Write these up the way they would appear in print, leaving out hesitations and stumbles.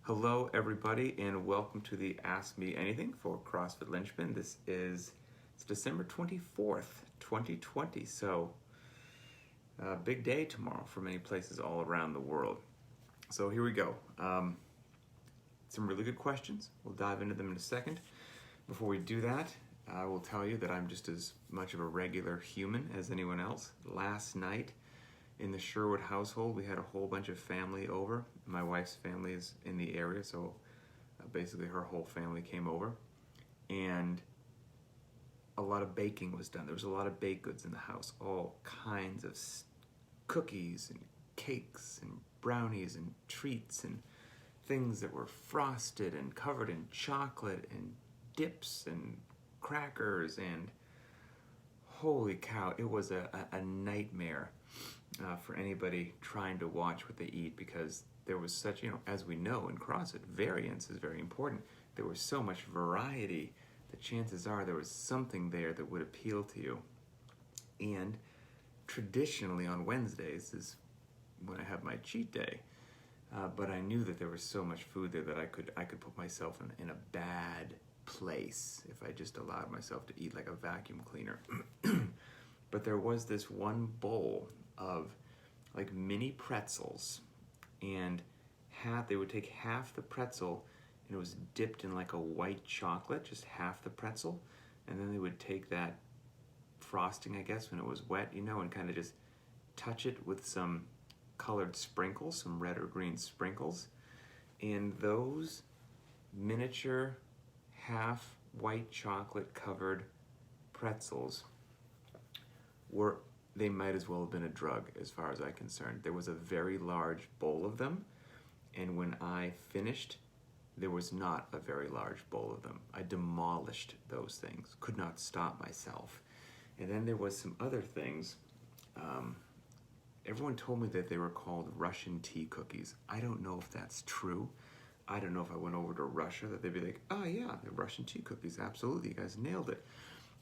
Hello, everybody, and welcome to the Ask Me Anything for CrossFit Linchpin. It's December 24th, 2020, so a big day tomorrow for many places all around the world. So here we go. Some really good questions. We'll dive into them in a second. Before we do that, I will tell you that I'm just as much of a regular human as anyone else. Last night, in the Sherwood household, we had a whole bunch of family over. My wife's family is in the area, so basically her whole family came over. And a lot of baking was done. There was a lot of baked goods in the house, all kinds of cookies and cakes and brownies and treats and things that were frosted and covered in chocolate and dips and crackers, and holy cow, it was a nightmare. For anybody trying to watch what they eat, because there was such, as we know in CrossFit, variance is very important. There was so much variety that chances are there was something there that would appeal to you. And traditionally on Wednesdays is when I have my cheat day. But I knew that there was so much food there that I could put myself in a bad place if I just allowed myself to eat like a vacuum cleaner. But there was this one bowl of like mini pretzels, and they would take half the pretzel and it was dipped in like a white chocolate, just half the pretzel, and then they would take that frosting, I guess, when it was wet, and kind of just touch it with some colored sprinkles, some red or green sprinkles, and those miniature half white chocolate covered pretzels they might as well have been a drug as far as I'm concerned. There was a very large bowl of them, and when I finished, there was not a very large bowl of them. I demolished those things, could not stop myself. And then there was some other things. Everyone told me that they were called Russian tea cookies. I don't know if that's true. I don't know if I went over to Russia that they'd be like, oh yeah, they're Russian tea cookies, absolutely, you guys nailed it.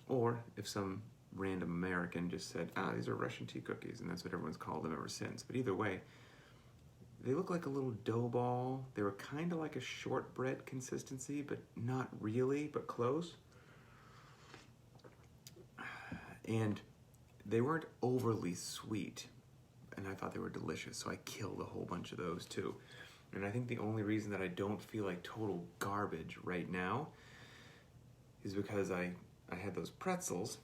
Or if some random American just said, these are Russian tea cookies, and that's what everyone's called them ever since. But either way, they look like a little dough ball. They were kind of like a shortbread consistency, but not really, but close. And they weren't overly sweet, and I thought they were delicious, so I killed a whole bunch of those too. And I think the only reason that I don't feel like total garbage right now is because I had those pretzels,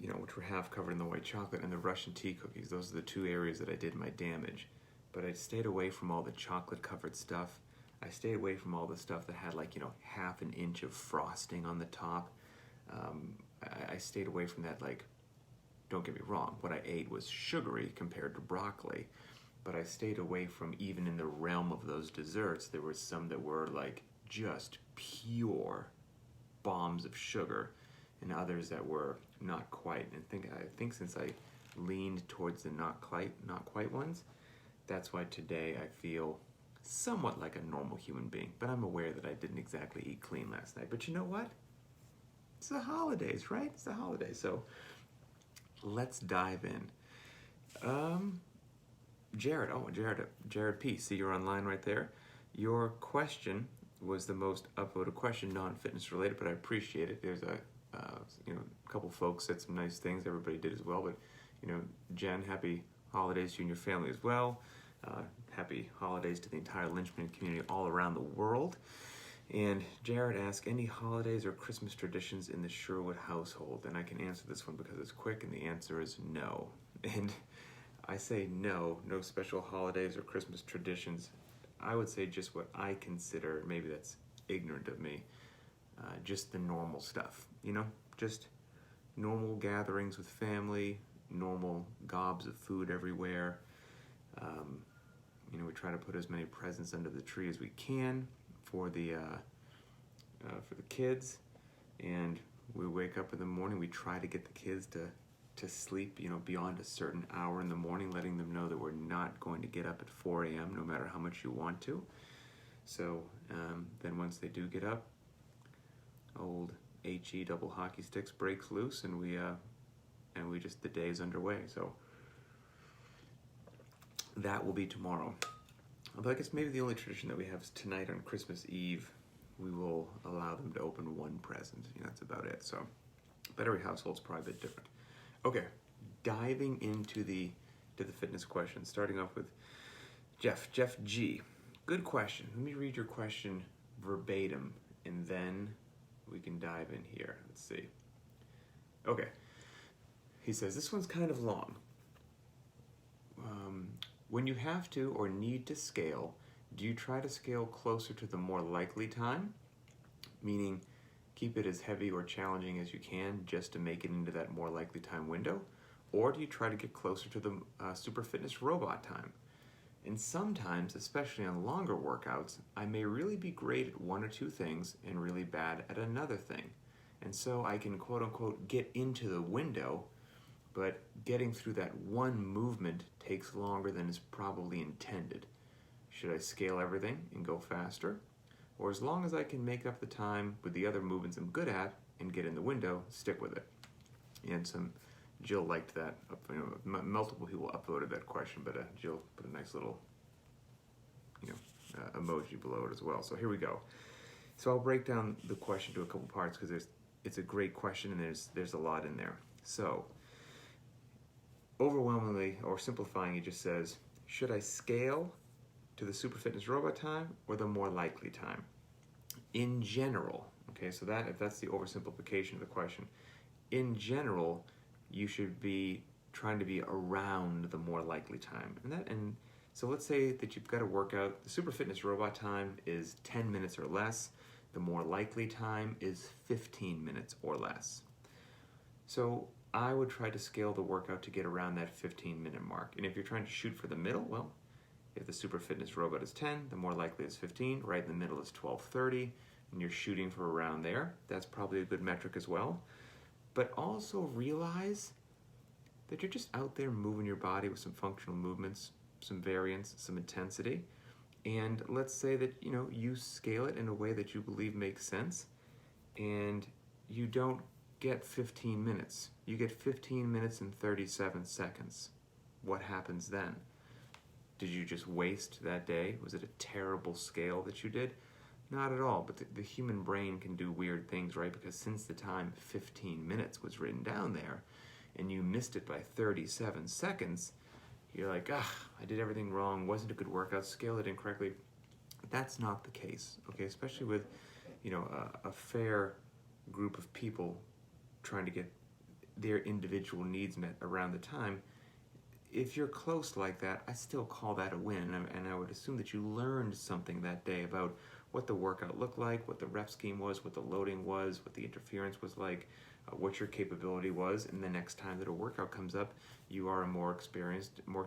which were half covered in the white chocolate, and the Russian tea cookies. Those are the two areas that I did my damage. But I stayed away from all the chocolate-covered stuff. I stayed away from all the stuff that had half an inch of frosting on the top. I stayed away from that, don't get me wrong, what I ate was sugary compared to broccoli. But I stayed away from, even in the realm of those desserts, there were some that were just pure bombs of sugar, and others that were not quite. And I think since I leaned towards the not quite ones, that's why today I feel somewhat like a normal human being. But I'm aware that I didn't exactly eat clean last night. But you know what? It's the holidays, right? It's the holidays. So let's dive in. Jared P. See, you're online right there. Your question was the most upvoted question, non-fitness related, but I appreciate it. There's a couple folks said some nice things. Everybody did as well. But Jen, happy holidays to you and your family as well. Happy holidays to the entire Linchpin community all around the world. And Jared asked, any holidays or Christmas traditions in the Sherwood household? And I can answer this one because it's quick, and the answer is no. And I say no special holidays or Christmas traditions. I would say just what I consider, maybe that's ignorant of me, just the normal stuff, just normal gatherings with family, normal gobs of food everywhere. We try to put as many presents under the tree as we can for the kids, and we wake up in the morning. We try to get the kids to sleep, beyond a certain hour in the morning, letting them know that we're not going to get up at 4 a.m. no matter how much you want to. So then once they do get up, old HE double hockey sticks breaks loose, and we just, the day is underway. So that will be tomorrow. Although I guess maybe the only tradition that we have is tonight on Christmas Eve, we will allow them to open one present. That's about it. So, but every household's probably a bit different. Okay, diving into the fitness questions, starting off with Jeff G. Good question. Let me read your question verbatim, and then we can dive in here. Let's see. Okay. He says, this one's kind of long. When you have to or need to scale, do you try to scale closer to the more likely time? Meaning, keep it as heavy or challenging as you can just to make it into that more likely time window? Or do you try to get closer to the super fitness robot time? And sometimes, especially on longer workouts, I may really be great at one or two things and really bad at another thing. And so I can quote unquote get into the window, but getting through that one movement takes longer than is probably intended. Should I scale everything and go faster? Or as long as I can make up the time with the other movements I'm good at and get in the window, stick with it? And Jill liked that. Multiple people upvoted that question, but Jill put a nice little emoji below it as well. So here we go. So I'll break down the question to a couple parts because it's a great question and there's a lot in there. So overwhelmingly, or simplifying, it just says, should I scale to the super fitness robot time or the more likely time? In general, okay, so if that's the oversimplification of the question, in general, you should be trying to be around the more likely time. And so let's say that you've got a workout, the super fitness robot time is 10 minutes or less, the more likely time is 15 minutes or less. So I would try to scale the workout to get around that 15-minute mark. And if you're trying to shoot for the middle, well, if the super fitness robot is 10, the more likely is 15, right in the middle is 12:30, and you're shooting for around there. That's probably a good metric as well. But also realize that you're just out there moving your body with some functional movements, some variance, some intensity. And let's say that you scale it in a way that you believe makes sense, and you don't get 15 minutes. You get 15 minutes and 37 seconds. What happens then? Did you just waste that day? Was it a terrible scale that you did? Not at all, but the human brain can do weird things, right? Because since the time 15 minutes was written down there, and you missed it by 37 seconds, you're like, I did everything wrong, wasn't a good workout, scaled it incorrectly. That's not the case, okay? Especially with, a fair group of people trying to get their individual needs met around the time. If you're close like that, I still call that a win, and I would assume that you learned something that day about what the workout looked like, what the rep scheme was, what the loading was, what the interference was like, what your capability was, and the next time that a workout comes up, you are a more experienced, more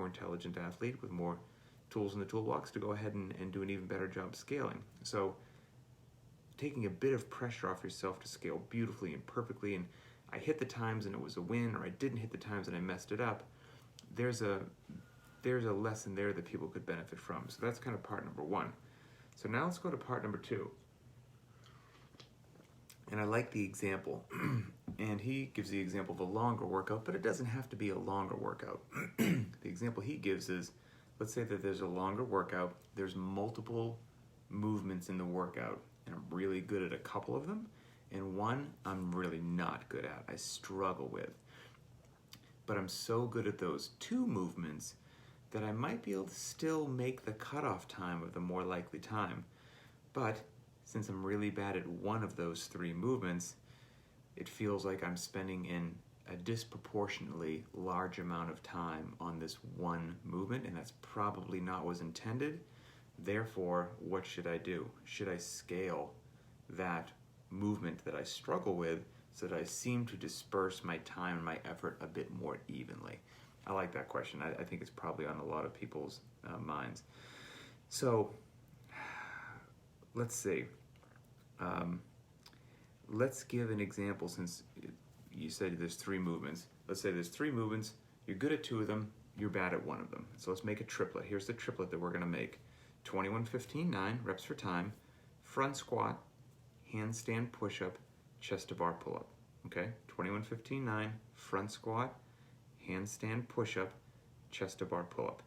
intelligent athlete with more tools in the toolbox to go ahead and do an even better job scaling. So taking a bit of pressure off yourself to scale beautifully and perfectly, and I hit the times and it was a win, or I didn't hit the times and I messed it up, there's a lesson there that people could benefit from. So that's kind of part number one. So now let's go to part number two. And I like the example. And he gives the example of a longer workout, but it doesn't have to be a longer workout. The example he gives is, let's say that there's a longer workout, there's multiple movements in the workout, and I'm really good at a couple of them, and one I'm really not good at, I struggle with. But I'm so good at those two movements that I might be able to still make the cutoff time of the more likely time. But since I'm really bad at one of those three movements, it feels like I'm spending in a disproportionately large amount of time on this one movement, and that's probably not what was intended. Therefore, what should I do? Should I scale that movement that I struggle with so that I seem to disperse my time and my effort a bit more evenly? I like that question. I think it's probably on a lot of people's minds. So let's see. Let's give an example, since you said there's three movements. Let's say there's three movements. You're good at two of them. You're bad at one of them. So let's make a triplet. Here's the triplet that we're going to make. 21, 15, 9 reps for time. Front squat, handstand push-up, chest to bar pull-up. Okay? 21, 15, 9, front squat, handstand push-up, chest to bar pull-up.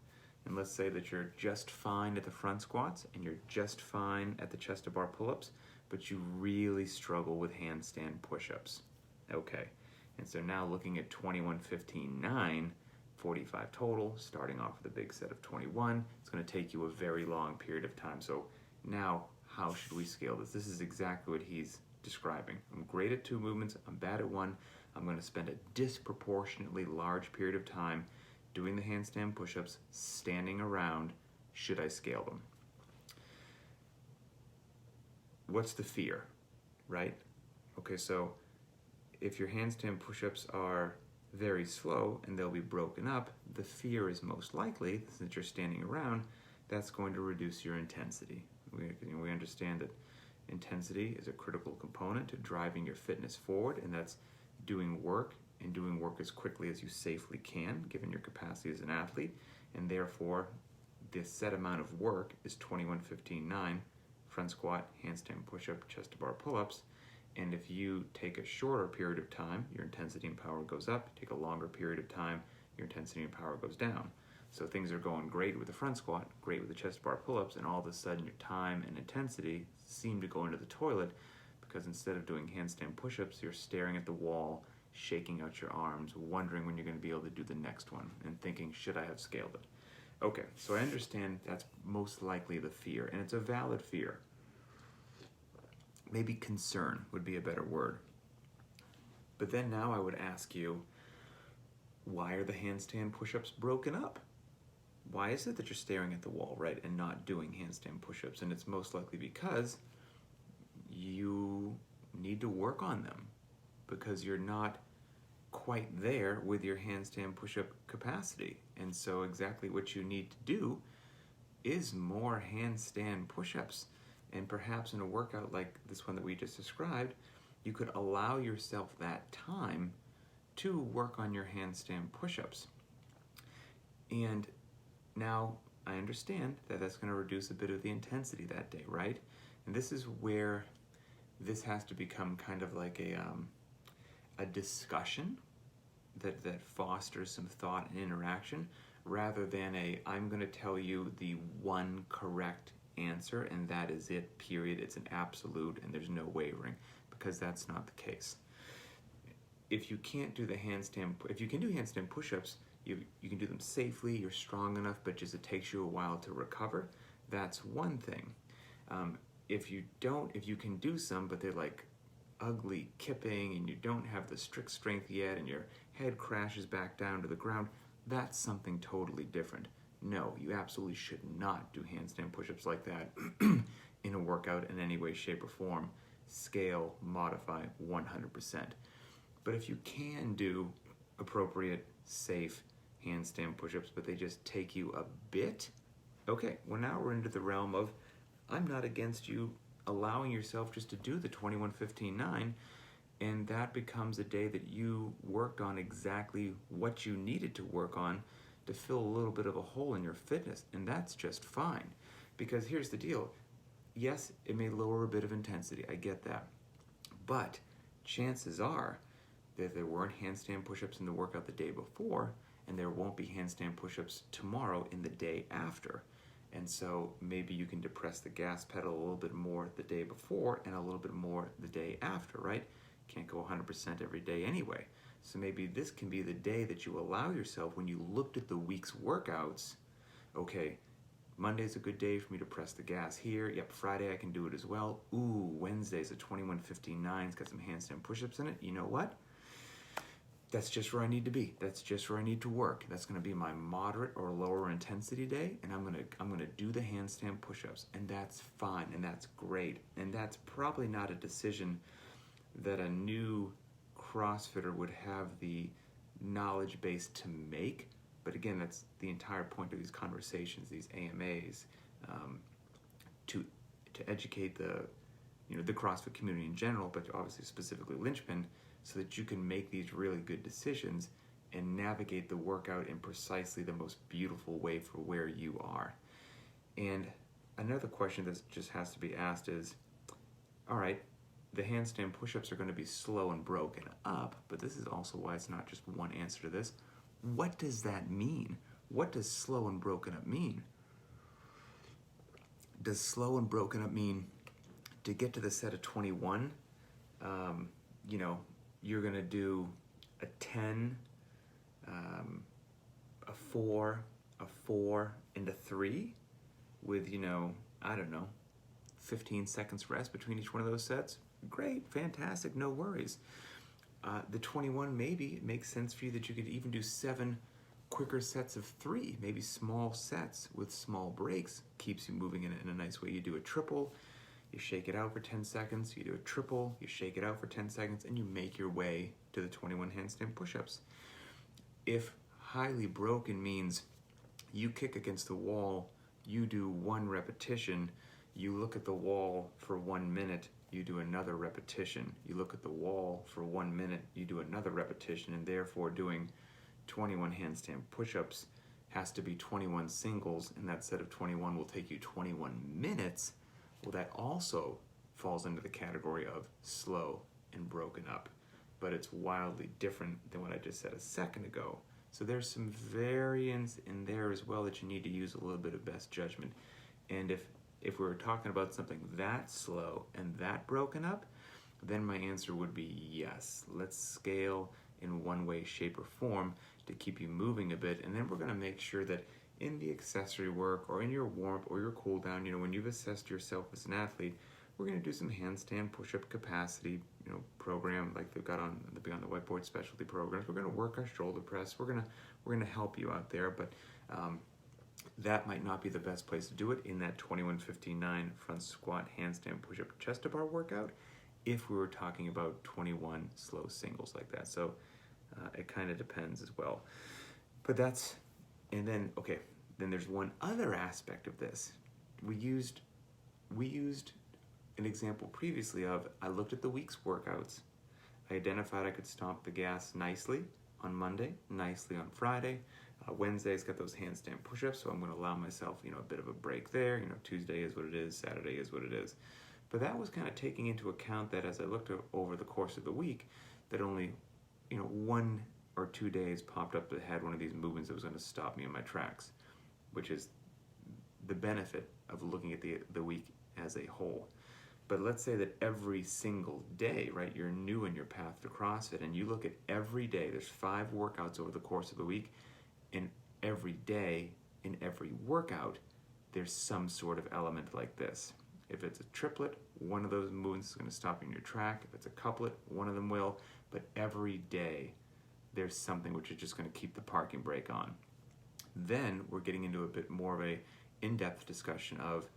And let's say that you're just fine at the front squats and you're just fine at the chest to bar pull-ups, but you really struggle with handstand push-ups. Okay, and so now looking at 21, 15, 9, 45 total, starting off with a big set of 21, it's going to take you a very long period of time. So now, how should we scale this? This is exactly what he's describing. I'm great at 2 movements, I'm bad at 1, I'm going to spend a disproportionately large period of time doing the handstand push-ups, standing around. Should I scale them? What's the fear, right? Okay, so if your handstand push-ups are very slow and they'll be broken up, the fear is most likely, since you're standing around, that's going to reduce your intensity. We understand that intensity is a critical component to driving your fitness forward, and that's doing work and doing work as quickly as you safely can, given your capacity as an athlete, and therefore the set amount of work is 21, 15, 9, front squat, handstand push-up, chest to bar pull-ups, and if you take a shorter period of time, your intensity and power goes up. Take a longer period of time, your intensity and power goes down. So things are going great with the front squat, great with the chest to bar pull-ups, and all of a sudden your time and intensity seem to go into the toilet because instead of doing handstand push-ups, you're staring at the wall, shaking out your arms, wondering when you're going to be able to do the next one, and thinking, should I have scaled it? Okay, so I understand that's most likely the fear, and it's a valid fear. Maybe concern would be a better word. But then now I would ask you, why are the handstand push-ups broken up? Why is it that you're staring at the wall, right, and not doing handstand push-ups? And it's most likely because you need to work on them, because you're not quite there with your handstand push-up capacity. And so exactly what you need to do is more handstand push-ups. And perhaps in a workout like this one that we just described, you could allow yourself that time to work on your handstand push-ups. And now I understand that that's going to reduce a bit of the intensity that day, right? And this is where this has to become kind of like a discussion that fosters some thought and interaction, rather than I'm going to tell you the one correct answer and that is it, period. It's an absolute and there's no wavering, because that's not the case. If you can't do if you can do handstand push-ups, you can do them safely, you're strong enough, but just it takes you a while to recover, that's one thing. If you can do some, but they're like ugly kipping and you don't have the strict strength yet and your head crashes back down to the ground, that's something totally different. No, you absolutely should not do handstand push-ups like that in a workout in any way, shape, or form. Scale, modify 100%. But if you can do appropriate, safe handstand push-ups, but they just take you a bit, okay, well now we're into the realm of, I'm not against you allowing yourself just to do the 21, 15, 9, and that becomes a day that you worked on exactly what you needed to work on to fill a little bit of a hole in your fitness, and that's just fine. Because here's the deal. Yes, it may lower a bit of intensity, I get that. But chances are that there weren't handstand push-ups in the workout the day before, and there won't be handstand push-ups tomorrow in the day after. And so maybe you can depress the gas pedal a little bit more the day before and a little bit more the day after, right? Can't go 100% every day anyway. So maybe this can be the day that you allow yourself, when you looked at the week's workouts, okay, Monday's a good day for me to press the gas here. Yep, Friday I can do it as well. Ooh, Wednesday's a 21:59. It's got some handstand push-ups in it. You know what? That's just where I need to be. That's just where I need to work. That's going to be my moderate or lower intensity day, and I'm going to do the handstand push-ups, and that's fine, and that's great. And that's probably not a decision that a new CrossFitter would have the knowledge base to make. But again, that's the entire point of these conversations, these AMAs, to educate the CrossFit community in general, but obviously specifically Linchpin, so that you can make these really good decisions and navigate the workout in precisely the most beautiful way for where you are. And another question that just has to be asked is, all right, the handstand push-ups are going to be slow and broken up, but this is also why it's not just one answer to this. What does that mean? what does slow and broken up mean? Does slow and broken up mean to get to the set of 21, you're going to do a 10, a 4, a 4, and a 3 with, 15 seconds rest between each one of those sets? Great, fantastic, no worries. The 21, maybe it makes sense for you that you could even do 7 quicker sets of 3, maybe small sets with small breaks, keeps you moving in a nice way. You do a triple, you shake it out for 10 seconds, you do a triple, you shake it out for 10 seconds, and you make your way to the 21 handstand push-ups. If highly broken means you kick against the wall, you do 1 repetition, you look at the wall for 1 minute, you do another repetition. You look at the wall for 1 minute, you do another repetition, and therefore doing 21 handstand push-ups has to be 21 singles, and that set of 21 will take you 21 minutes. Well, that also falls into the category of slow and broken up, but it's wildly different than what I just said a second ago. So there's some variance in there as well that you need to use a little bit of best judgment. And if we were talking about something that slow and that broken up, then my answer would be yes. Let's scale in one way, shape, or form to keep you moving a bit, and then we're going to make sure that in the accessory work or in your warm-up or your cool down, when you've assessed yourself as an athlete, we're going to do some handstand push-up capacity, program like they've got on the Beyond the Whiteboard specialty programs. We're going to work our shoulder press. We're going to help you out there, but that might not be the best place to do it in that 21-59 front squat handstand push-up chest to bar workout if we were talking about 21 slow singles like that. So it kind of depends as well. But then there's one other aspect of this. We used an example previously of, I looked at the week's workouts, I identified I could stomp the gas nicely on Monday, nicely on Friday. Wednesday's got those handstand push-ups, so I'm going to allow myself, a bit of a break there. Tuesday is what it is, Saturday is what it is. But that was kind of taking into account that as I looked over the course of the week, that only, 1 or 2 days popped up that had one of these movements that was going to stop me in my tracks, which is the benefit of looking at the week as a whole. But let's say that every single day, right, you're new in your path to CrossFit, and you look at every day, there's 5 workouts over the course of the week, and every day, in every workout, there's some sort of element like this. If it's a triplet, one of those movements is going to stop you in your track. If it's a couplet, one of them will. But every day, there's something which is just going to keep the parking brake on. Then we're getting into a bit more of a in-depth discussion of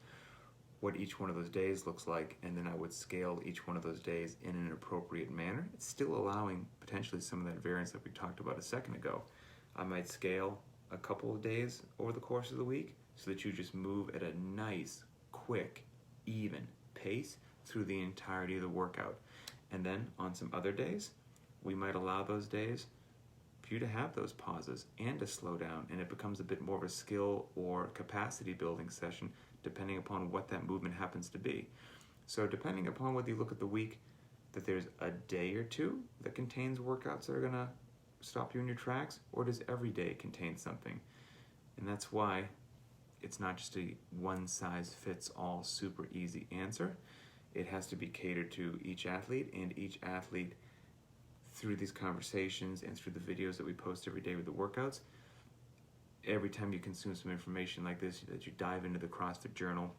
what each one of those days looks like, and then I would scale each one of those days in an appropriate manner. It's still allowing potentially some of that variance that we talked about a second ago. I might scale a couple of days over the course of the week so that you just move at a nice, quick, even pace through the entirety of the workout. And then on some other days, we might allow those days for you to have those pauses and to slow down, and it becomes a bit more of a skill or capacity building session depending upon what that movement happens to be. So depending upon whether you look at the week, that there's a day or two that contains workouts that are going to stop you in your tracks, or does every day contain something? And that's why it's not just a one-size-fits-all super easy answer. It has to be catered to each athlete, and each athlete, through these conversations and through the videos that we post every day with the workouts, every time you consume some information like this, that you dive into the CrossFit Journal,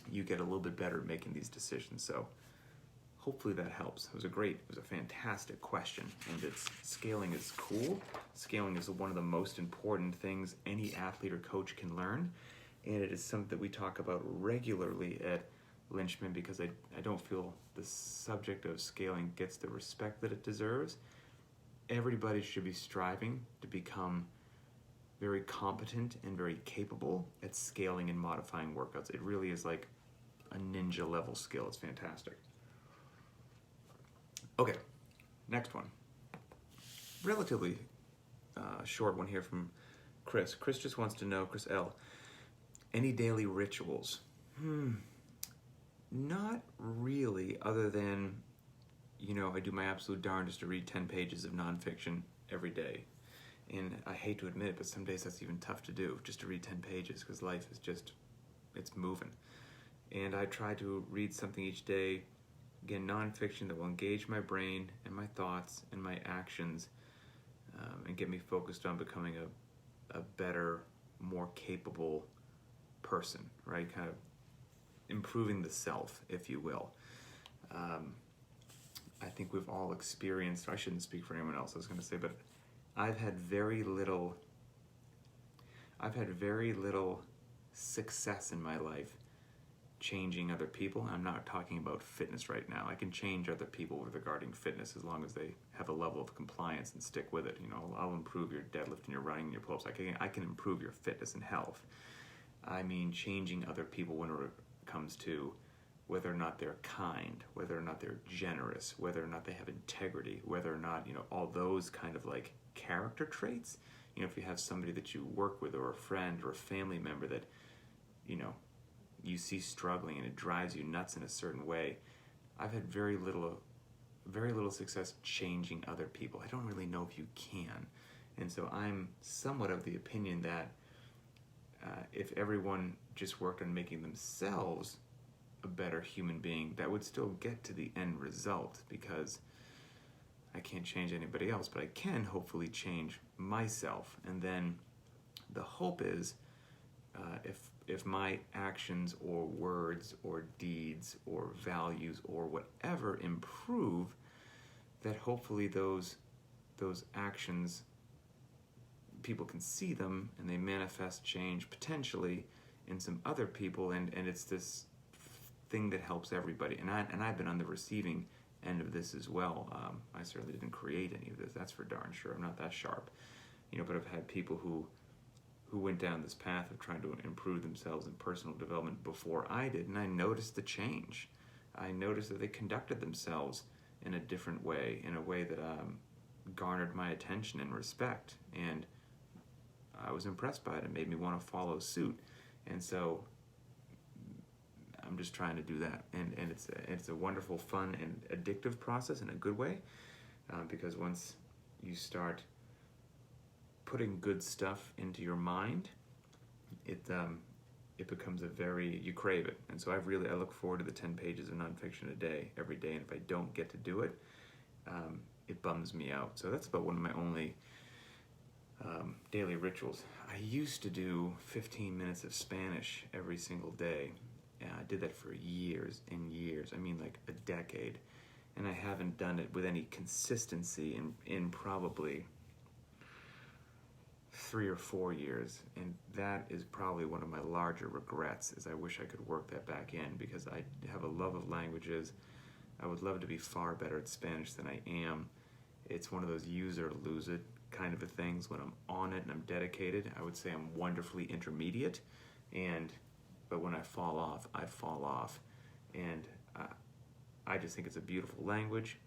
you get a little bit better at making these decisions. So hopefully that helps. It was a fantastic question, and scaling is cool. Scaling is one of the most important things any athlete or coach can learn, and it is something that we talk about regularly at Linchpin because I don't feel the subject of scaling gets the respect that it deserves. Everybody should be striving to become very competent and very capable at scaling and modifying workouts. It really is like a ninja level skill. It's fantastic. Okay, next one. Relatively short one here from Chris. Chris just wants to know, Chris L., any daily rituals? Not really, other than, I do my absolute darndest to read 10 pages of nonfiction every day. And I hate to admit it, but some days that's even tough to do, just to read 10 pages, because life is just, it's moving. And I try to read something each day, again, nonfiction that will engage my brain and my thoughts and my actions, and get me focused on becoming a better, more capable person, right? Kind of improving the self, if you will. I think we've all experienced, I shouldn't speak for anyone else, I was going to say, but I've had very little success in my life changing other people. I'm not talking about fitness right now. I can change other people regarding fitness as long as they have a level of compliance and stick with it. You know, I'll improve your deadlift and your running and your pull-ups. I can improve your fitness and health. I mean changing other people when it comes to whether or not they're kind, whether or not they're generous, whether or not they have integrity, whether or not, you know, all those kind of like character traits. You know, if you have somebody that you work with or a friend or a family member that, you know, you see struggling and it drives you nuts in a certain way, I've had very little success changing other people. I don't really know if you can. And so I'm somewhat of the opinion that if everyone just worked on making themselves a better human being, that would still get to the end result, because I can't change anybody else, but I can hopefully change myself. And then the hope is if my actions or words or deeds or values or whatever improve, that hopefully those actions, people can see them and they manifest change potentially in some other people, and it's this thing that helps everybody. And I've been on the receiving end of this as well. I certainly didn't create any of this, that's for darn sure. I'm not that sharp, you know, but I've had people who went down this path of trying to improve themselves in personal development before I did, and I noticed the change. I noticed that they conducted themselves in a different way, in a way that garnered my attention and respect, and I was impressed by it. It made me want to follow suit. And so I'm just trying to do that, and it's a wonderful, fun, and addictive process in a good way, because once you start putting good stuff into your mind, it becomes you crave it. And so I look forward to the 10 pages of nonfiction a day, every day, and if I don't get to do it, it bums me out. So that's about one of my only daily rituals. I used to do 15 minutes of Spanish every single day. I did that for years and years. I mean, like a decade. And I haven't done it with any consistency in probably 3 or 4 years. And that is probably one of my larger regrets, is I wish I could work that back in, because I have a love of languages. I would love to be far better at Spanish than I am. It's one of those use it or lose it kind of things. When I'm on it and I'm dedicated, I would say I'm wonderfully intermediate. But when I fall off, I fall off. And I just think it's a beautiful language.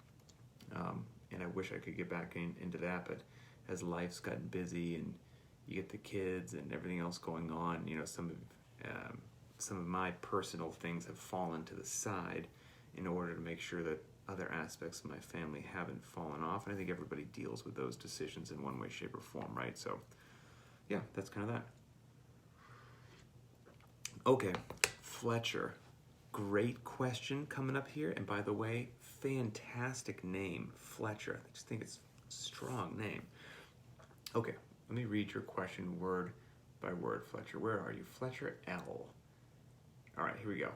And I wish I could get back into that. But as life's gotten busy and you get the kids and everything else going on, you know, some of my personal things have fallen to the side in order to make sure that other aspects of my family haven't fallen off. And I think everybody deals with those decisions in one way, shape, or form, right? So, yeah, that's kind of that. Okay, Fletcher. Great question coming up here. And by the way, fantastic name, Fletcher. I just think it's a strong name. Okay, let me read your question word by word, Fletcher. Where are you? Fletcher L. All right, here we go.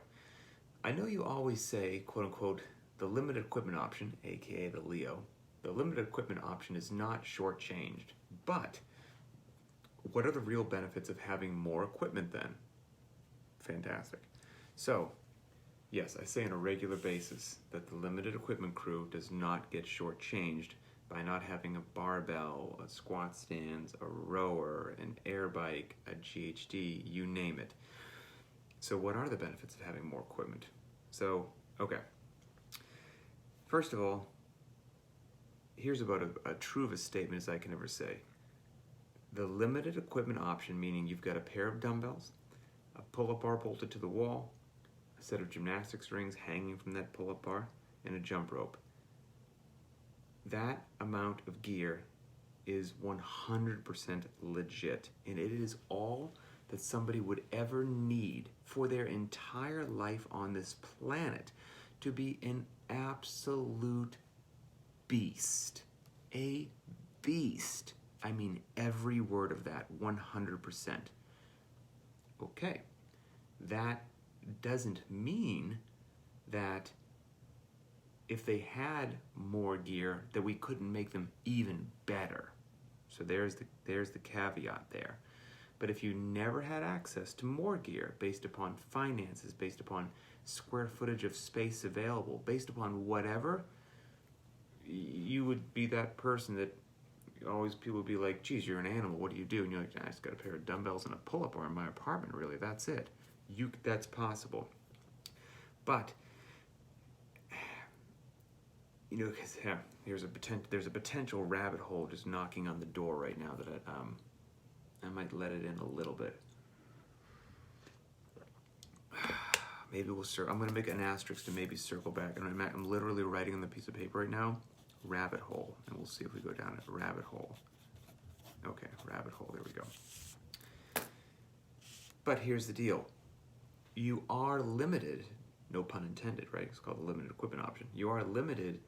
I know you always say, quote unquote, the limited equipment option, aka the Leo, the limited equipment option is not shortchanged. But what are the real benefits of having more equipment then? Fantastic. So, yes, I say on a regular basis that the limited equipment crew does not get shortchanged by not having a barbell, a squat stands, a rower, an air bike, a GHD, you name it. So what are the benefits of having more equipment? So, okay. First of all, here's about a true of a statement as I can ever say. The limited equipment option, meaning you've got a pair of dumbbells, a pull-up bar bolted to the wall, a set of gymnastics rings hanging from that pull-up bar, and a jump rope. That amount of gear is 100% legit, and it is all that somebody would ever need for their entire life on this planet to be an absolute beast. A beast. I mean every word of that, 100%. Okay, that doesn't mean that if they had more gear, that we couldn't make them even better. So there's the caveat there. But if you never had access to more gear based upon finances, based upon square footage of space available, based upon whatever, you would be that person that always people would be like, geez, you're an animal, what do you do? And you're like, I just got a pair of dumbbells and a pull-up bar in my apartment, really, that's it. That's possible. But, because there's a potential rabbit hole just knocking on the door right now that I might let it in a little bit. Maybe I'm going to make an asterisk to maybe circle back. And I'm literally writing on the piece of paper right now, rabbit hole. And we'll see if we go down it. Rabbit hole. Okay, rabbit hole. There we go. But here's the deal. You are limited, no pun intended, right? It's called the limited equipment option. You are limited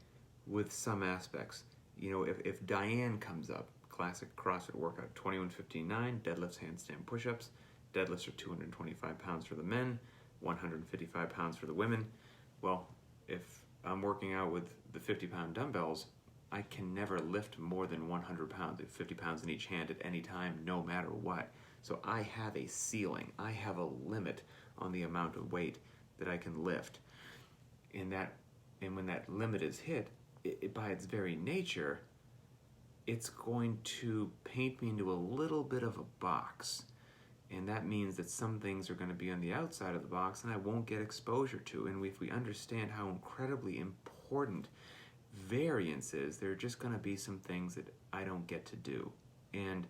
with some aspects. If Diane comes up, classic CrossFit workout, 21-15-9, deadlifts, handstand push-ups. Deadlifts are 225 pounds for the men, 155 pounds for the women. Well, if I'm working out with the 50-pound dumbbells, I can never lift more than 100 pounds, 50 pounds in each hand at any time, no matter what. So I have a ceiling. I have a limit on the amount of weight that I can lift. And when that limit is hit, it by its very nature, it's going to paint me into a little bit of a box. And that means that some things are going to be on the outside of the box and I won't get exposure to. And if we understand how incredibly important variance is, there are just going to be some things that I don't get to do. And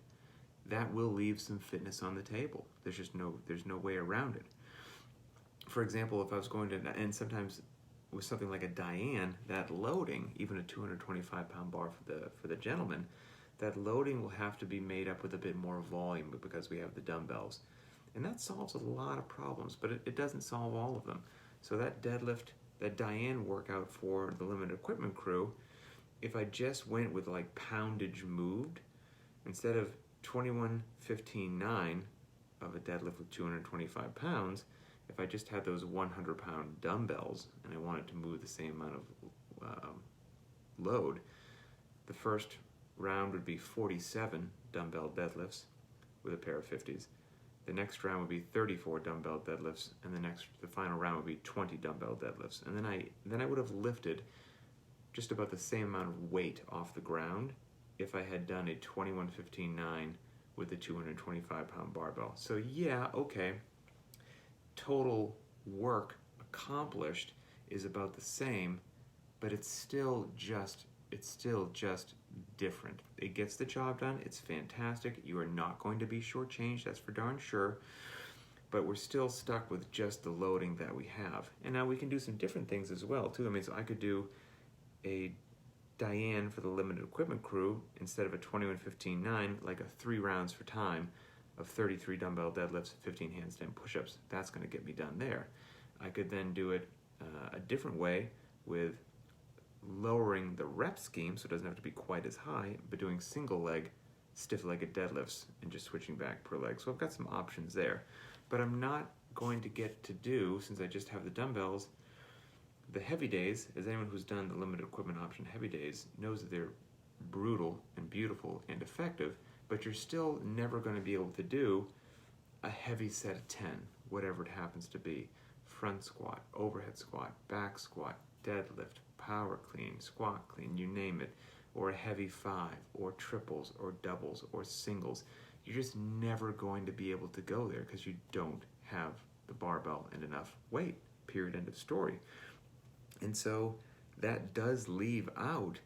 that will leave some fitness on the table. There's no way around it. For example, if I was going to, and sometimes with something like a Diane, that loading, even a 225-pound bar for the gentleman, that loading will have to be made up with a bit more volume because we have the dumbbells. And that solves a lot of problems, but it doesn't solve all of them. So that deadlift, that Diane workout for the limited equipment crew, if I just went with like poundage moved, instead of 21-15-9 of a deadlift with 225 pounds, if I just had those 100-pound dumbbells and I wanted to move the same amount of load, the first round would be 47 dumbbell deadlifts with a pair of 50s. The next round would be 34 dumbbell deadlifts, and the final round would be 20 dumbbell deadlifts. And then I would have lifted just about the same amount of weight off the ground if I had done a 21-15-9 with a 225-pound barbell. So yeah, okay, total work accomplished is about the same, but it's still just different. It gets the job done. It's fantastic. You are not going to be shortchanged, that's for darn sure. But we're still stuck with just the loading that we have. And now we can do some different things as well, too. I mean, so I could do a Diane for the limited equipment crew instead of a 21-15-9, like a 3 rounds for time of 33 dumbbell deadlifts, 15 handstand push-ups. That's going to get me done there. I could then do it a different way with lowering the rep scheme so it doesn't have to be quite as high, but doing single leg, stiff-legged deadlifts and just switching back per leg. So I've got some options there. But I'm not going to get to do, since I just have the dumbbells, the heavy days. As anyone who's done the limited equipment option heavy days knows that they're brutal and beautiful and effective, but you're still never going to be able to do a heavy set of 10, whatever it happens to be. Front squat, overhead squat, back squat, deadlift, power clean, squat clean, you name it, or a heavy 5, or triples, or doubles, or singles. You're just never going to be able to go there because you don't have the barbell and enough weight, period, end of story. And so that does leave out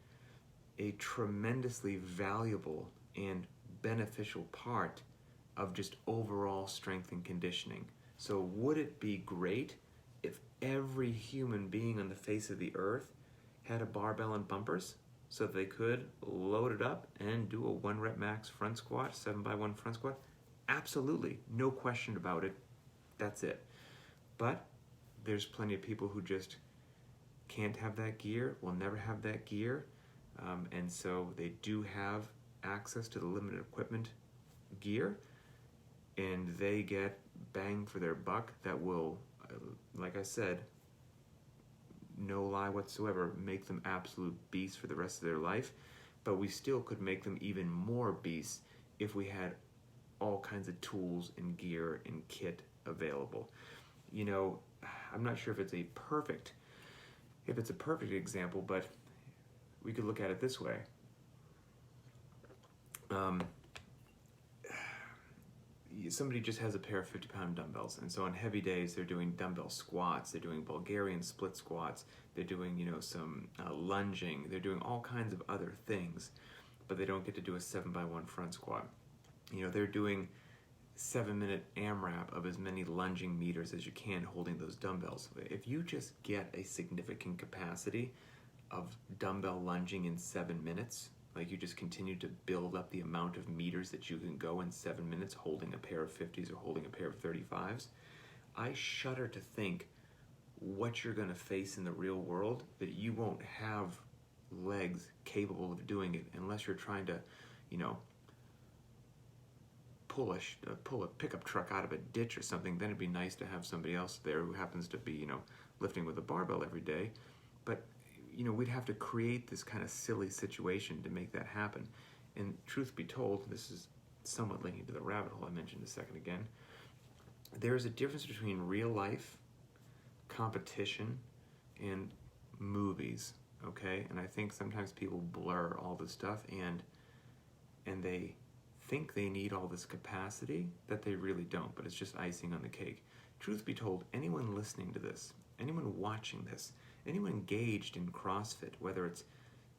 a tremendously valuable and beneficial part of just overall strength and conditioning. So would it be great if every human being on the face of the earth had a barbell and bumpers? so that they could load it up and do a 1 rep max front squat, 7x1 front squat? Absolutely, no question about it. That's it. But there's plenty of people who just can't have that gear, will never have that gear, and so they do have access to the limited equipment gear, and they get bang for their buck that will, like I said, no lie whatsoever, make them absolute beasts for the rest of their life. But we still could make them even more beasts if we had all kinds of tools and gear and kit available. You know, I'm not sure if it's a perfect example, but we could look at it this way. Somebody just has a pair of 50-pound dumbbells, and so on heavy days they're doing dumbbell squats, they're doing Bulgarian split squats, they're doing some lunging, they're doing all kinds of other things, but they don't get to do a 7x1 front squat. They're doing 7-minute AMRAP of as many lunging meters as you can holding those dumbbells. If you just get a significant capacity of dumbbell lunging in 7 minutes, like you just continue to build up the amount of meters that you can go in 7 minutes holding a pair of 50s or holding a pair of 35s, I shudder to think what you're going to face in the real world, that you won't have legs capable of doing it unless you're trying to, pull a pickup truck out of a ditch or something. Then it'd be nice to have somebody else there who happens to be, lifting with a barbell every day. But we'd have to create this kind of silly situation to make that happen. And truth be told, this is somewhat linking to the rabbit hole I mentioned a second again. There's a difference between real life, competition, and movies, okay? And I think sometimes people blur all this stuff and they think they need all this capacity that they really don't, but it's just icing on the cake. Truth be told, anyone listening to this, anyone watching this, anyone engaged in CrossFit, whether it's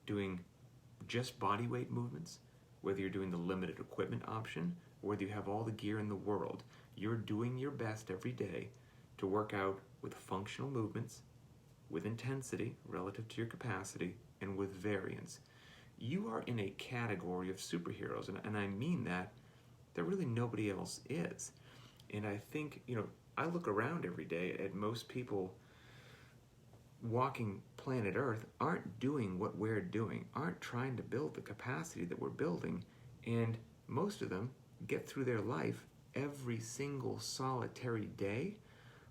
doing just body weight movements, whether you're doing the limited equipment option, or whether you have all the gear in the world, you're doing your best every day to work out with functional movements, with intensity relative to your capacity, and with variance. You are in a category of superheroes, and I mean that really nobody else is. And I think, I look around every day at most people walking planet Earth aren't doing what we're doing, aren't trying to build the capacity that we're building, and most of them get through their life every single solitary day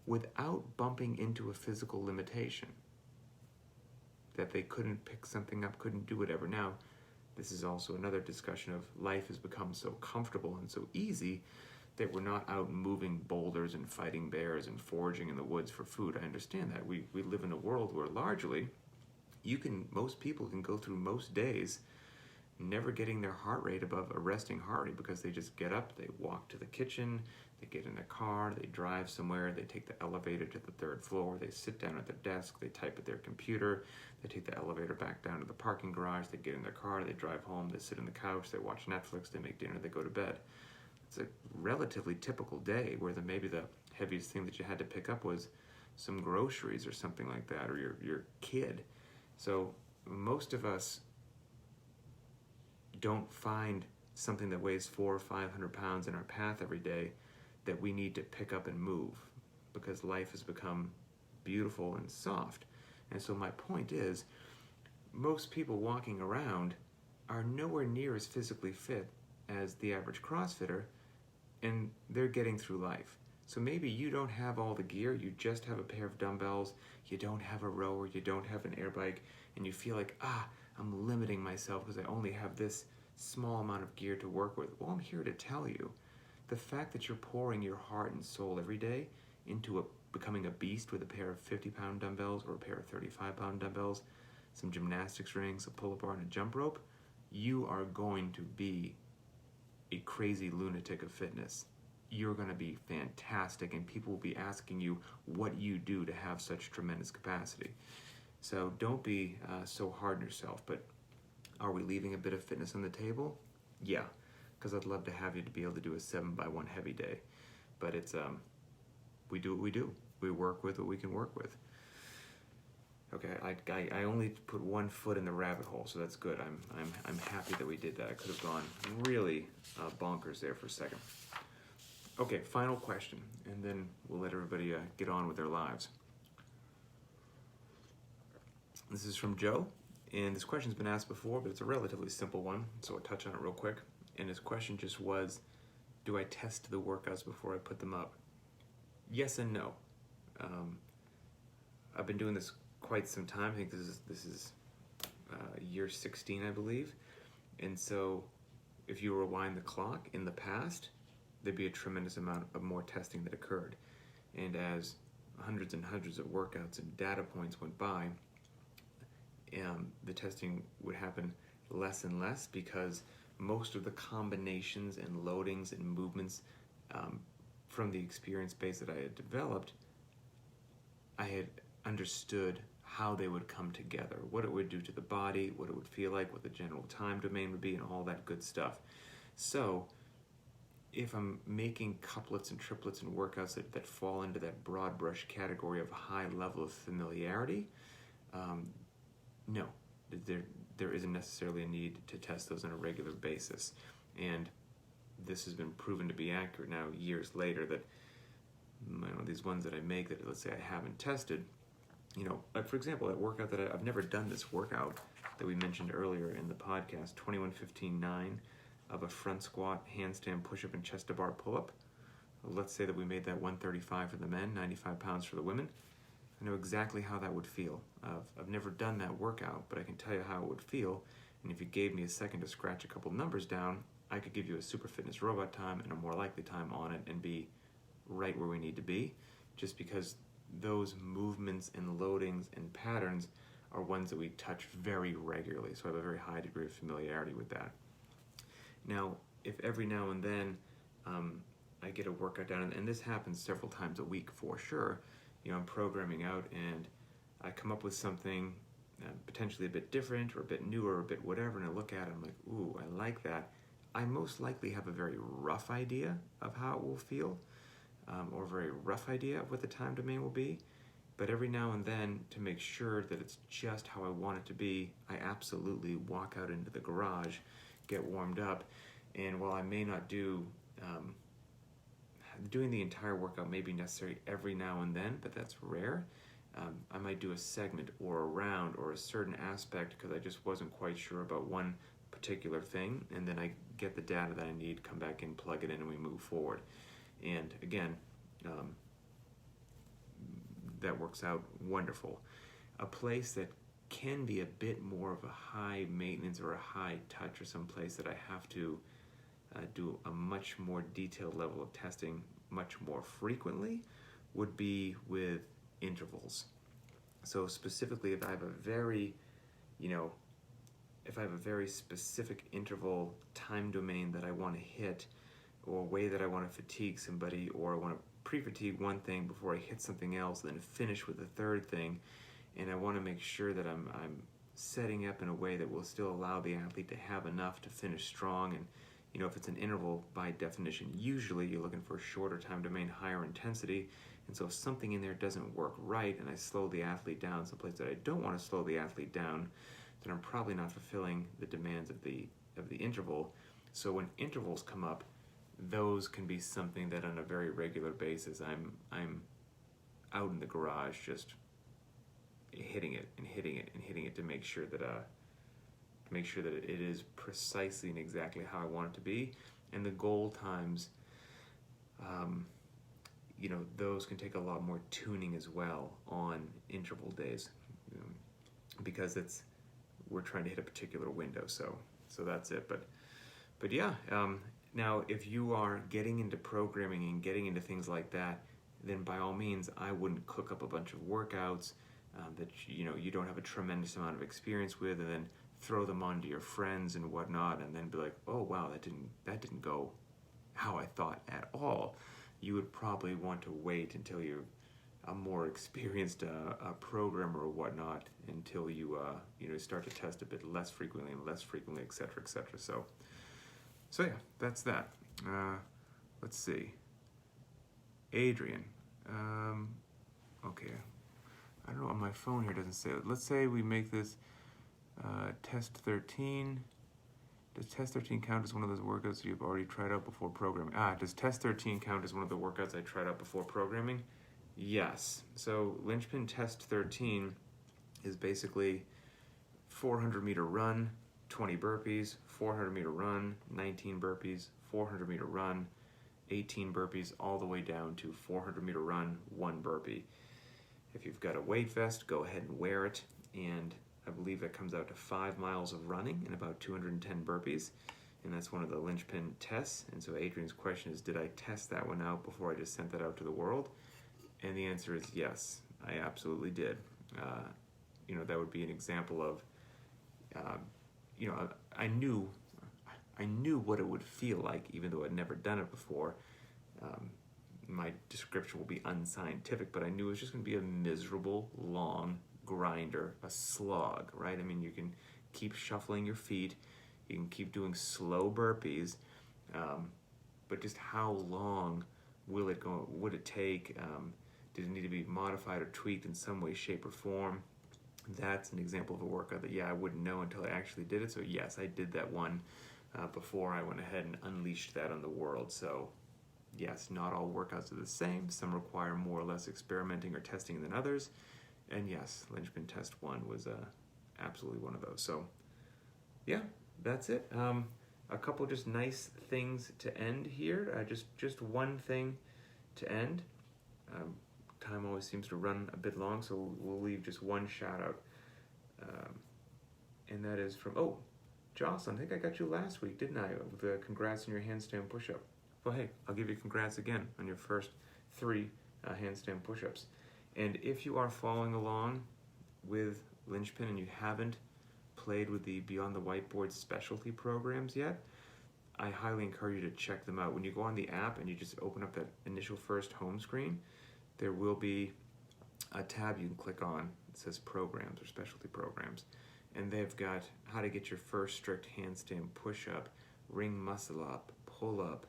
without bumping into a physical limitation. That they couldn't pick something up, couldn't do whatever. Now, this is also another discussion of life has become so comfortable and so easy that we're not out moving boulders and fighting bears and foraging in the woods for food. I understand that. We live in a world where largely most people can go through most days never getting their heart rate above a resting heart rate because they just get up, they walk to the kitchen, they get in their car, they drive somewhere, they take the elevator to the 3rd floor, they sit down at their desk, they type at their computer, they take the elevator back down to the parking garage, they get in their car, they drive home, they sit on the couch, they watch Netflix, they make dinner, they go to bed. It's a relatively typical day where maybe the heaviest thing that you had to pick up was some groceries or something like that, or your kid. So most of us don't find something that weighs 400 or 500 pounds in our path every day that we need to pick up and move because life has become beautiful and soft. And so my point is, most people walking around are nowhere near as physically fit as the average CrossFitter, and they're getting through life. So maybe you don't have all the gear, you just have a pair of dumbbells, you don't have a rower, you don't have an air bike, and you feel like, I'm limiting myself because I only have this small amount of gear to work with. Well, I'm here to tell you, the fact that you're pouring your heart and soul every day into becoming a beast with a pair of 50-pound dumbbells or a pair of 35-pound dumbbells, some gymnastics rings, a pull-up bar, and a jump rope, you are going to be a crazy lunatic of fitness. You're going to be fantastic, and people will be asking you what you do to have such tremendous capacity. So don't be so hard on yourself. But are we leaving a bit of fitness on the table? Yeah, because I'd love to have you to be able to do a 7x1 heavy day. But it's we do what we do. We work with what we can work with. Okay, I only put one foot in the rabbit hole, so that's good. I'm happy that we did that. I could have gone really bonkers there for a second. Okay, final question, and then we'll let everybody get on with their lives. This is from Joe, and this question's been asked before, but it's a relatively simple one, so I'll touch on it real quick. And his question just was, do I test the workouts before I put them up? Yes and no. I've been doing this quite some time. I think this is year 16, I believe. And so if you rewind the clock in the past, there'd be a tremendous amount of more testing that occurred. And as hundreds and hundreds of workouts and data points went by, the testing would happen less and less because most of the combinations and loadings and movements from the experience base that I had developed, I had understood how they would come together, what it would do to the body, what it would feel like, what the general time domain would be, and all that good stuff. So if I'm making couplets and triplets and workouts that fall into that broad brush category of high level of familiarity, no, there isn't necessarily a need to test those on a regular basis. And this has been proven to be accurate now years later, that these ones that I make that, let's say, I haven't tested, for example, that workout that I've never done, this workout that we mentioned earlier in the podcast, 21-15-9 of a front squat, handstand, push-up, and chest-to-bar pull-up. Let's say that we made that 135 for the men, 95 pounds for the women. I know exactly how that would feel. I've never done that workout, but I can tell you how it would feel. And if you gave me a second to scratch a couple numbers down, I could give you a super fitness robot time and a more likely time on it and be right where we need to be, just because those movements and loadings and patterns are ones that we touch very regularly. So I have a very high degree of familiarity with that. Now, if every now and then I get a workout down, and this happens several times a week for sure, I'm programming out and I come up with something potentially a bit different or a bit newer or a bit whatever, and I look at it, I'm like, ooh, I like that. I most likely have a very rough idea of how it will feel, or a very rough idea of what the time domain will be. But every now and then, to make sure that it's just how I want it to be, I absolutely walk out into the garage, get warmed up, and while I may not do doing the entire workout may be necessary every now and then, but that's rare. I might do a segment or a round or a certain aspect because I just wasn't quite sure about one particular thing, and then I get the data that I need, come back in, plug it in, and we move forward. And again, that works out wonderful. A place that can be a bit more of a high maintenance or a high touch, or some place that I have to do a much more detailed level of testing much more frequently, would be with intervals. So specifically, if I have a very, if I have a very specific interval time domain that I want to hit, or a way that I want to fatigue somebody, or I want to pre-fatigue one thing before I hit something else, then finish with a third thing, and I want to make sure that I'm setting up in a way that will still allow the athlete to have enough to finish strong. And if it's an interval, by definition, usually you're looking for a shorter time domain, higher intensity. And so if something in there doesn't work right and I slow the athlete down someplace that I don't want to slow the athlete down, then I'm probably not fulfilling the demands of the interval. So when intervals come up, those can be something that on a very regular basis I'm out in the garage just hitting it and hitting it and hitting it to make sure that it is precisely and exactly how I want it to be. And the goal times, those can take a lot more tuning as well on interval days, because we're trying to hit a particular window. So that's it. But yeah. Now, if you are getting into programming and getting into things like that, then by all means, I wouldn't cook up a bunch of workouts that you don't have a tremendous amount of experience with, and then throw them on to your friends and whatnot, and then be like, oh wow, that didn't go how I thought at all. You would probably want to wait until you're a more experienced programmer or whatnot, until you start to test a bit less frequently, etc., etc. So yeah, that's that. Let's see. Adrian. Okay. I don't know, on my phone here it doesn't say it. Let's say we make this test 13. Does test 13 count as one of those workouts you've already tried out before programming? Does test 13 count as one of the workouts I tried out before programming? Yes. So Linchpin test 13 is basically 400-meter run, 20 burpees, 400-meter run, 19 burpees, 400-meter run, 18 burpees, all the way down to 400-meter run, 1 burpee. If you've got a weight vest, go ahead and wear it, and I believe that comes out to 5 miles of running and about 210 burpees, and that's one of the Linchpin tests. And so Adrian's question is, did I test that one out before I just sent that out to the world? And the answer is yes, I absolutely did. That would be an example of, I knew what it would feel like, even though I'd never done it before. My description will be unscientific, but I knew it was just going to be a miserable, long grinder, a slog, right? I mean, you can keep shuffling your feet, you can keep doing slow burpees, but just how long would it take? Did it need to be modified or tweaked in some way, shape, or form? That's an example of a workout that, I wouldn't know until I actually did it. So yes, I did that one before I went ahead and unleashed that on the world. So yes, not all workouts are the same. Some require more or less experimenting or testing than others. And yes, Linchpin Test 1 was absolutely one of those. So yeah, that's it. A couple just nice things to end here. Just one thing to end. Time always seems to run a bit long, so we'll leave just one shout out. And that is from, Jocelyn, I think I got you last week, didn't I? With the congrats on your handstand push-up. Well, hey, I'll give you congrats again on your first 3 handstand push-ups. And if you are following along with Linchpin and you haven't played with the Beyond the Whiteboard specialty programs yet, I highly encourage you to check them out. When you go on the app and you just open up that initial first home screen, there will be a tab you can click on. It says programs or specialty programs. And they've got how to get your first strict handstand push-up, ring muscle up, pull up,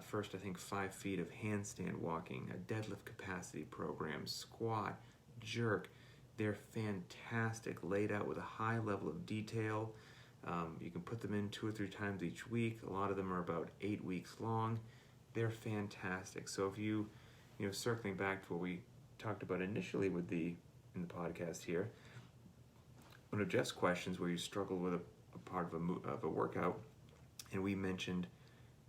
first I think 5 feet of handstand walking, a deadlift capacity program, squat, jerk. They're fantastic, laid out with a high level of detail. You can put them in 2 or 3 times each week. A lot of them are about 8 weeks long. They're fantastic. So if you circling back to what we talked about initially in the podcast here, one of Jeff's questions where you struggle with a part of a workout, and we mentioned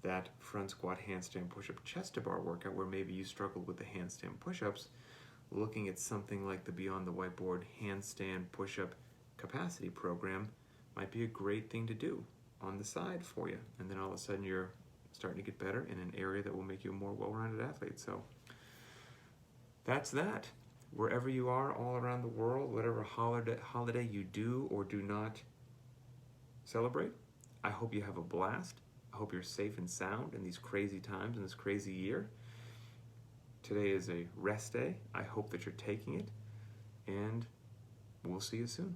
that front squat, handstand, push-up, chest-to-bar workout where maybe you struggled with the handstand push-ups, looking at something like the Beyond the Whiteboard handstand push-up capacity program might be a great thing to do on the side for you. And then all of a sudden you're starting to get better in an area that will make you a more well-rounded athlete. So that's that. Wherever you are all around the world, whatever holiday you do or do not celebrate, I hope you have a blast. I hope you're safe and sound in these crazy times, in this crazy year. Today is a rest day. I hope that you're taking it, and we'll see you soon.